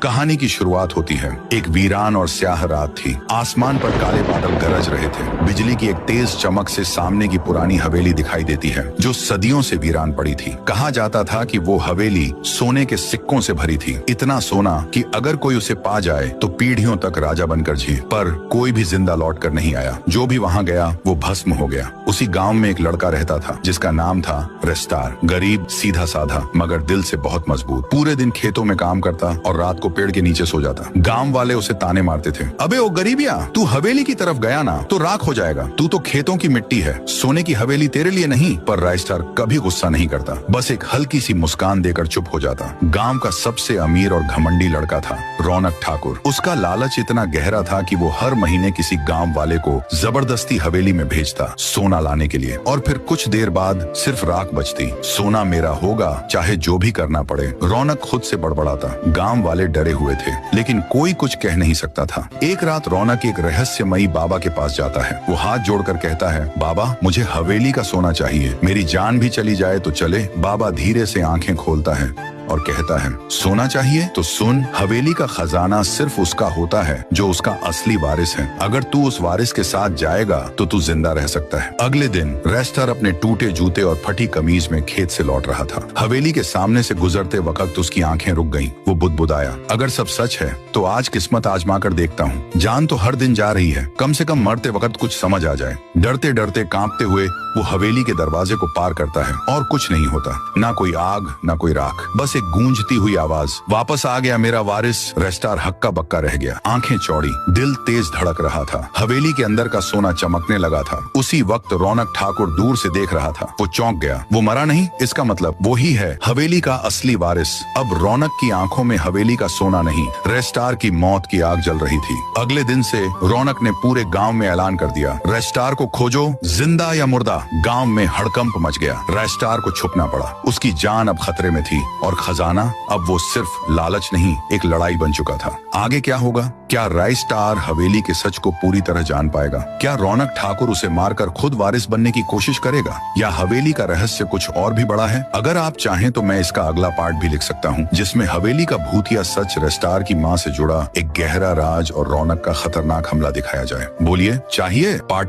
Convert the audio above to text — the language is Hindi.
कहानी की शुरुआत होती है। एक वीरान और स्याह रात थी। आसमान पर काले बादल गरज रहे थे। बिजली की एक तेज चमक से सामने की पुरानी हवेली दिखाई देती है, जो सदियों से वीरान पड़ी थी। कहा जाता था कि वो हवेली सोने के सिक्कों से भरी थी, इतना सोना कि अगर कोई उसे पा जाए तो पीढ़ियों तक राजा बनकर जिए। पर कोई भी जिंदा लौट कर नहीं आया। जो भी वहाँ गया वो भस्म हो गया। उसी गांव में एक लड़का रहता था जिसका नाम था रेस्टार। गरीब, सीधा साधा, मगर दिल से बहुत मजबूत। पूरे दिन खेतों में काम करता और रात को पेड़ के नीचे सो जाता। गांव वाले उसे ताने मारते थे, अबे ओ गरीबिया, तू हवेली की तरफ गया ना तो राख हो जाएगा। तू तो खेतों की मिट्टी है, सोने की हवेली तेरे लिए नहीं। पर रेस्टार कभी गुस्सा नहीं करता, बस एक हल्की सी मुस्कान देकर चुप हो जाता। गांव का सबसे अमीर और घमंडी लड़का था रौनक ठाकुर। उसका लालच इतना गहरा था कि वो हर महीने किसी गांव वाले को जबरदस्ती हवेली में भेजता सोना लाने के लिए। और फिर कुछ देर बाद सिर्फ राख बचती। सोना मेरा होगा, चाहे जो भी करना पड़े। रौनक खुद से बड़बड़ाता। गांव वाले डरे हुए थे, लेकिन कोई कुछ कह नहीं सकता था। एक रात रौनक एक रहस्यमयी बाबा के पास जाता है। वो हाथ जोड़कर कहता है, बाबा मुझे हवेली का सोना चाहिए, मेरी जान भी चली जाए तो चले। बाबा धीरे से आंखें खोलता है और कहता है, सोना चाहिए तो सुन, हवेली का खजाना सिर्फ उसका होता है जो उसका असली वारिस है। अगर तू उस वारिस के साथ जाएगा तो तू जिंदा रह सकता है। अगले दिन रेस्टर अपने टूटे जूते और फटी कमीज में खेत से लौट रहा था। हवेली के सामने से गुजरते वक्त उसकी आंखें रुक गईं। वो बुदबुदाया, अगर सब सच है तो आज किस्मत आजमा कर देखता हूँ। जान तो हर दिन जा रही है, कम से कम मरते वक्त कुछ समझ आ जाए। डरते डरते कांपते हुए वो हवेली के दरवाजे को पार करता है और कुछ नहीं होता। ना कोई आग, ना कोई राख, बस एक गूंजती हुई आवाज, वापस आ गया मेरा वारिस। रेस्टार हक्का बक्का रह गया, आंखें चौड़ी, दिल तेज धड़क रहा था। हवेली के अंदर का सोना चमकने लगा था। उसी वक्त रौनक ठाकुर दूर से देख रहा था। वो चौंक गया। वो मरा नहीं, इसका मतलब वो ही है हवेली का असली वारिस। अब रौनक की आंखों में हवेली का सोना नहीं, रेस्टार की मौत की आग जल रही थी। अगले दिन से रौनक ने पूरे गाँव में ऐलान कर दिया, रेस्टार को खोजो, जिंदा या मुर्दा। गाँव में हड़कंप मच गया। रेस्टार को छुपना पड़ा। उसकी जान अब खतरे में थी और खजाना अब वो सिर्फ लालच नहीं, एक लड़ाई बन चुका था। आगे क्या होगा? क्या रेस्टार हवेली के सच को पूरी तरह जान पाएगा? क्या रौनक ठाकुर उसे मारकर खुद वारिस बनने की कोशिश करेगा? या हवेली का रहस्य कुछ और भी बड़ा है? अगर आप चाहें तो मैं इसका अगला पार्ट भी लिख सकता हूँ, जिसमें हवेली का भूतिया सच, रेस्टार की माँ से जुड़ा एक गहरा राज और रौनक का खतरनाक हमला दिखाया जाए। बोलिए, चाहिए पार्ट